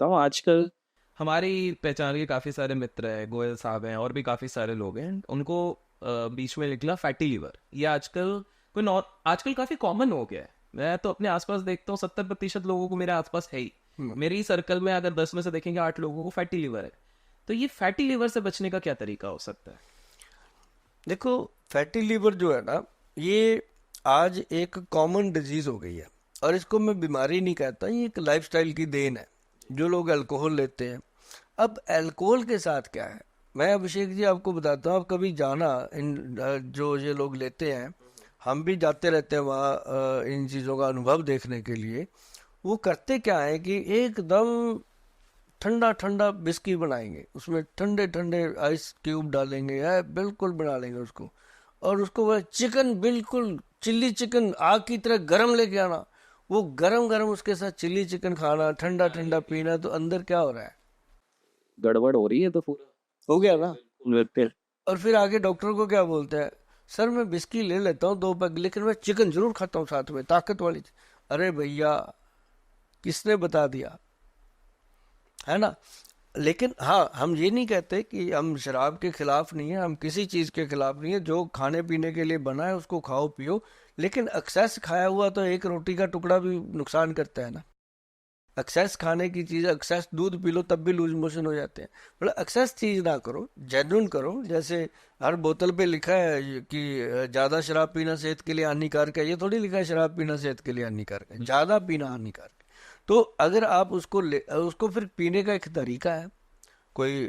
तो आजकल हमारी पहचान के काफ़ी सारे मित्र हैं, गोयल साहब हैं और भी काफ़ी सारे लोग हैं। उनको बीच में निकला फैटी लीवर। ये आजकल कोई नॉर आजकल काफ़ी कॉमन हो गया है। मैं तो अपने आसपास देखता हूँ 70% लोगों को मेरे आसपास है ही। हम्म, मेरे ही सर्कल में अगर 10 में से देखेंगे 8 लोगों को फैटी लीवर है। तो ये फैटी लीवर से बचने का क्या तरीका हो सकता है? देखो, फैटी लीवर जो है ना, ये आज एक कॉमन डिजीज हो गई है। और इसको मैं बीमारी नहीं कहता, ये एक लाइफस्टाइल की देन है। जो लोग अल्कोहल लेते हैं, अब अल्कोहल के साथ क्या है, मैं अभिषेक जी आपको बताता हूँ। आप कभी जाना जो ये लोग लेते हैं, हम भी जाते रहते हैं वहाँ इन चीज़ों का अनुभव देखने के लिए। वो करते क्या है कि एकदम ठंडा ठंडा बिस्की बनाएंगे, उसमें ठंडे ठंडे आइस क्यूब डालेंगे, है बिल्कुल बना लेंगे उसको। और उसको वो चिकन, बिल्कुल चिल्ली चिकन आग की तरह गरम लेके आना, वो गरम गरम उसके साथ चिल्ली चिकन खाना, ठंडा ठंडा पीना। तो अंदर क्या हो रहा है? गड़बड़ हो रही है तो पूरा। हो गया ना। फिर और फिर आगे डॉक्टर को क्या बोलते हैं? सर मैं बिस्की ले लेता हूँ 2 पैक, लेकिन मैं चिकन जरूर खाता हूँ साथ में, ताकत वाली अरे भैया, किसने बता दिया? है ना। लेकिन हाँ, हम ये नहीं कहते कि हम शराब के खिलाफ नहीं है, हम किसी चीज़ के खिलाफ नहीं है। जो खाने पीने के लिए बना है उसको खाओ पियो। लेकिन एक्सेस खाया हुआ तो एक रोटी का टुकड़ा भी नुकसान करता है ना। एक्सेस खाने की चीज़, एक्सेस दूध पी लो तब भी लूज मोशन हो जाते हैं। मतलब एक्सेस चीज़ ना करो, जेन्युइन करो। जैसे हर बोतल पे लिखा है कि ज़्यादा शराब पीना सेहत के लिए हानिकारक है, ये थोड़ी लिखा है शराब पीना सेहत के लिए हानिकारक है। ज़्यादा पीना हानिकारक है। तो अगर आप उसको फिर पीने का एक तरीका है। कोई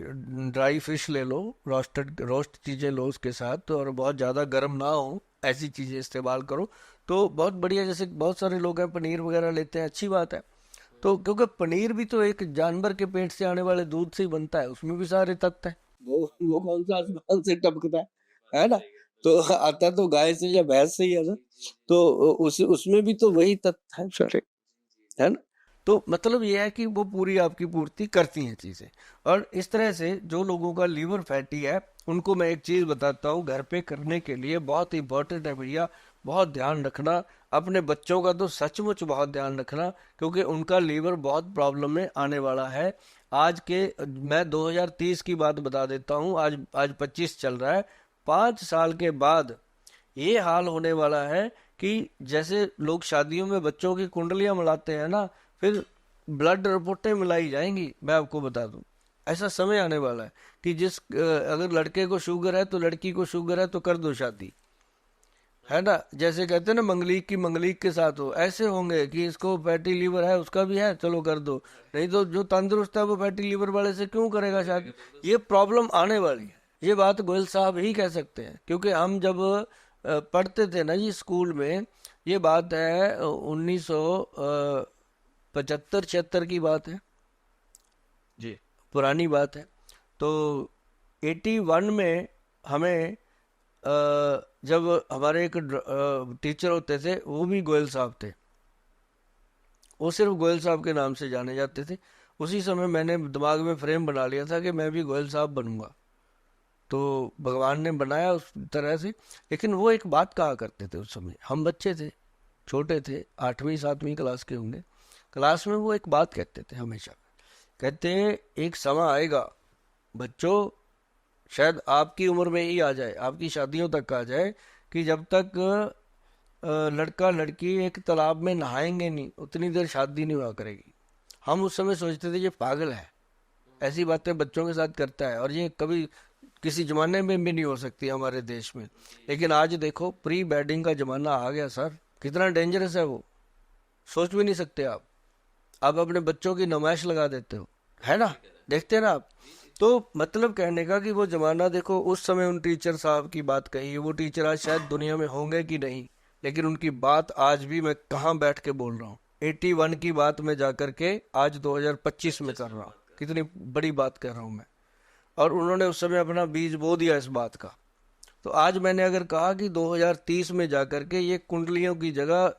ड्राई फिश ले लो, रोस्ट चीज़ें लो उसके साथ तो, और बहुत ज़्यादा गर्म ना हो ऐसी चीज़ें इस्तेमाल करो तो बहुत बढ़िया। जैसे बहुत सारे लोग हैं पनीर वगैरह लेते हैं, अच्छी बात है। तो क्योंकि पनीर भी तो एक जानवर के पेट से आने वाले दूध से ही बनता है, उसमें भी सारे तत्व हैं। वो कौन सा आसमान से टपकता है ना। तो आता तो गाय से या भैंस से ही है ना। तो उसमें भी तो वही तत्व है सारे, है ना। तो मतलब ये है कि वो पूरी आपकी पूर्ति करती हैं चीज़ें। और इस तरह से जो लोगों का लीवर फैटी है, उनको मैं एक चीज़ बताता हूँ घर पे करने के लिए, बहुत इंपॉर्टेंट है भैया। बहुत ध्यान रखना। अपने बच्चों का तो सचमुच बहुत ध्यान रखना, क्योंकि उनका लीवर बहुत प्रॉब्लम में आने वाला है। आज के मैं 2030 की बात बता देता हूँ, आज आज 25 चल रहा है। 5 साल के बाद ये हाल होने वाला है कि जैसे लोग शादियों में बच्चों की कुंडलियां मिलाते हैं ना, फिर ब्लड रिपोर्टें मिलाई जाएंगी। मैं आपको बता दूं, ऐसा समय आने वाला है कि अगर लड़के को शुगर है तो लड़की को शुगर है तो कर दो शादी, है ना। जैसे कहते हैं ना, मंगलीक की मंगलीक के साथ हो, ऐसे होंगे कि इसको फैटी लीवर है उसका भी है, चलो कर दो। नहीं तो जो तंदुरुस्त है वो फैटी लीवर वाले से क्यों करेगा शादी? ये प्रॉब्लम आने वाली है। ये बात गोयल साहब ही कह सकते हैं, क्योंकि हम जब पढ़ते थे ना जी स्कूल में, ये बात है 1975 76 की बात है, जी। पुरानी बात है। तो 81 में हमें जब हमारे एक टीचर होते थे, वो भी गोयल साहब थे। वो सिर्फ गोयल साहब के नाम से जाने जाते थे। उसी समय मैंने दिमाग में फ्रेम बना लिया था कि मैं भी गोयल साहब बनूंगा। तो भगवान ने बनाया उस तरह से। लेकिन वो एक बात कहा करते थे, उस समय हम बच्चे थे, छोटे थे, 8वीं 7वीं क्लास के होंगे। क्लास में वो एक बात कहते थे हमेशा। कहते हैं एक समय आएगा बच्चों, शायद आपकी उम्र में ही आ जाए, आपकी शादियों तक आ जाए, कि जब तक लड़का लड़की एक तालाब में नहाएंगे नहीं उतनी देर शादी नहीं हुआ करेगी। हम उस समय सोचते थे ये पागल है, ऐसी बातें बच्चों के साथ करता है, और ये कभी किसी जमाने में भी नहीं हो सकती हमारे देश में। लेकिन आज देखो, प्री वेडिंग का जमाना आ गया सर। कितना डेंजरस है वो, सोच भी नहीं सकते आप अपने बच्चों की नुमाइश लगा देते हो, है ना। देखते हैं ना आप। तो मतलब कहने का कि वो जमाना देखो, उस समय उन टीचर साहब की बात कही है। वो टीचर आज शायद दुनिया में होंगे कि नहीं, लेकिन उनकी बात आज भी मैं कहाँ बैठ के बोल रहा हूँ। 81 की बात में जाकर के आज 2025 में कर रहा हूँ। कितनी बड़ी बात कर रहा हूँ मैं। और उन्होंने उस समय अपना बीज बो दिया इस बात का। तो आज मैंने अगर कहा कि 2030 में जाकर के ये कुंडलियों की जगह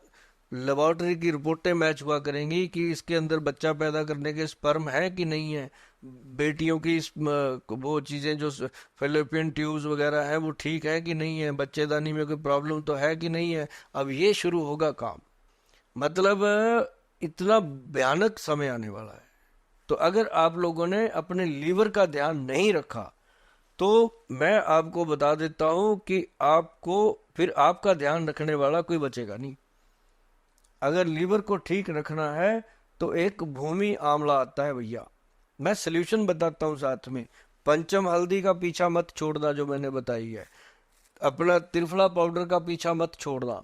लेबोरेटरी की रिपोर्टें मैच हुआ करेंगी कि इसके अंदर बच्चा पैदा करने के स्पर्म है कि नहीं है, बेटियों की वो चीज़ें जो फेलोपियन ट्यूब्स वगैरह हैं वो ठीक है कि नहीं है, बच्चेदानी में कोई प्रॉब्लम तो है कि नहीं है। अब ये शुरू होगा काम। मतलब इतना भयानक समय आने वाला है। तो अगर आप लोगों ने अपने लीवर का ध्यान नहीं रखा तो मैं आपको बता देता हूं कि आपको फिर आपका ध्यान रखने वाला कोई बचेगा नहीं। अगर लीवर को ठीक रखना है तो एक भूमि आंवला आता है भैया, मैं सल्यूशन बताता हूँ साथ में। पंचम हल्दी का पीछा मत छोड़ना जो मैंने बताई है, अपना त्रिफला पाउडर का पीछा मत छोड़ना,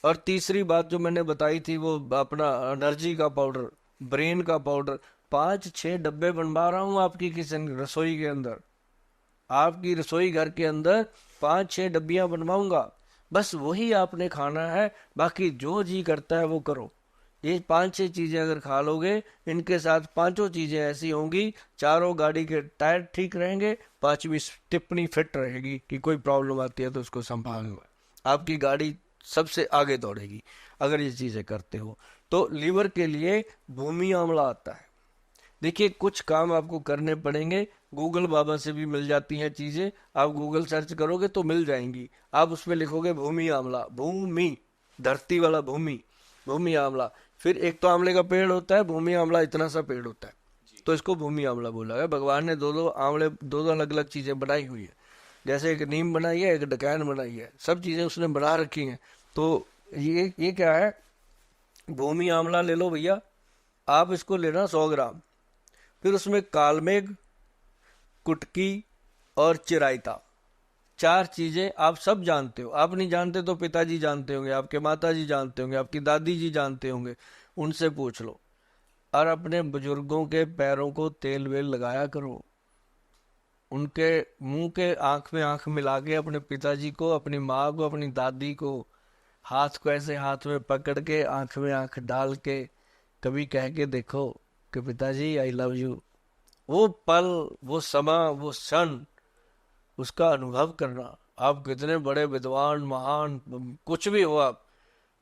और तीसरी बात जो मैंने बताई थी वो अपना एनर्जी का पाउडर, ब्रेन का पाउडर। 5-6 डब्बे बनवा रहा हूँ आपकी किचन रसोई के अंदर, आपकी रसोई घर के अंदर 5-6 डब्बियां बनवाऊंगा, बस वही आपने खाना है, बाकी जो जी करता है वो करो। ये 5-6 चीजें अगर खा लोगे, इनके साथ पांचों चीजें ऐसी होंगी, चारों गाड़ी के टायर ठीक रहेंगे, पांचवी टिप्पणी फिट रहेगी कि कोई प्रॉब्लम आती है तो उसको संभालना, आपकी गाड़ी सबसे आगे दौड़ेगी अगर ये चीजें करते हो। तो लीवर के लिए भूमि आंवला आता है। देखिए कुछ काम आपको करने पड़ेंगे, गूगल बाबा से भी मिल जाती हैं चीजें, आप गूगल सर्च करोगे तो मिल जाएंगी। आप उसमें लिखोगे भूमि आंवला, भूमि धरती वाला भूमि, भूमि आंवला, फिर एक तो आंवले का पेड़ होता है, भूमि आंवला इतना सा पेड़ होता है, तो इसको भूमि आंवला बोला है। भगवान ने दो दो अलग अलग चीजें बनाई हुई है, जैसे एक नीम बनाई है, एक डकैन बनाई है, सब चीजें उसने बना रखी हैं। तो ये क्या है, भूमि आंवला ले लो भैया, आप इसको लेना 100 ग्राम, फिर उसमें कालमेघ, कुटकी और चिरायता, 4 चीजें आप सब जानते हो। आप नहीं जानते तो पिताजी जानते होंगे, आपके माताजी जानते होंगे, आपकी दादी जी जानते होंगे, उनसे पूछ लो। और अपने बुजुर्गों के पैरों को तेल वेल लगाया करो, उनके मुंह के आंख में आंख मिला के अपने पिताजी को, अपनी माँ को, अपनी दादी को, हाथ को ऐसे हाथ में पकड़ के आंख में आंख डाल के कभी कह के देखो कि पिताजी आई लव यू। वो पल, वो समा, वो क्षण, उसका अनुभव करना। आप कितने बड़े विद्वान, महान, कुछ भी हो आप,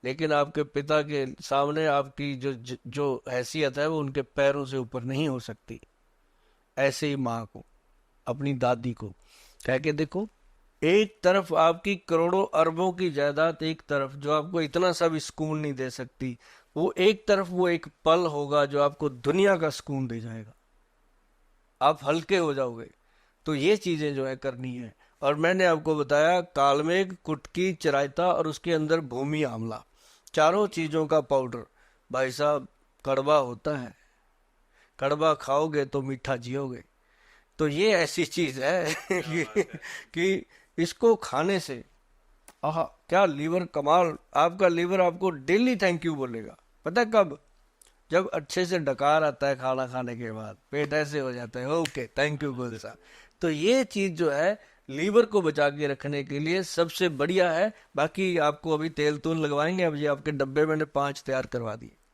लेकिन आपके पिता के सामने आपकी जो हैसियत है वो उनके पैरों से ऊपर नहीं हो सकती। ऐसे ही माँ को, अपनी दादी को कह के देखो। एक तरफ आपकी करोड़ों अरबों की जायदाद, एक तरफ जो आपको इतना सा भी सुकून नहीं दे सकती, वो एक तरफ वो एक पल होगा जो आपको दुनिया का सुकून दे जाएगा, आप हल्के हो जाओगे। तो ये चीजें जो है करनी है। और मैंने आपको बताया कालमेघ, कुटकी, चिरायता और उसके अंदर भूमि आंवला, चारों चीजों का पाउडर। भाई साहब कड़वा होता है, कड़वा खाओगे तो मीठा जियोगे। तो ये ऐसी चीज है कि इसको खाने से आहा क्या लीवर कमाल, आपका लीवर आपको डेली थैंक यू बोलेगा। पता है कब? जब अच्छे से डकार आता है खाना खाने के बाद, पेट ऐसे हो जाता है, ओके थैंक यू गुल साहब। तो ये चीज जो है लीवर को बचा के रखने के लिए सबसे बढ़िया है। बाकी आपको अभी तेल तूल लगवाएंगे, अब ये आपके डब्बे मैंने 5 तैयार करवा दिए।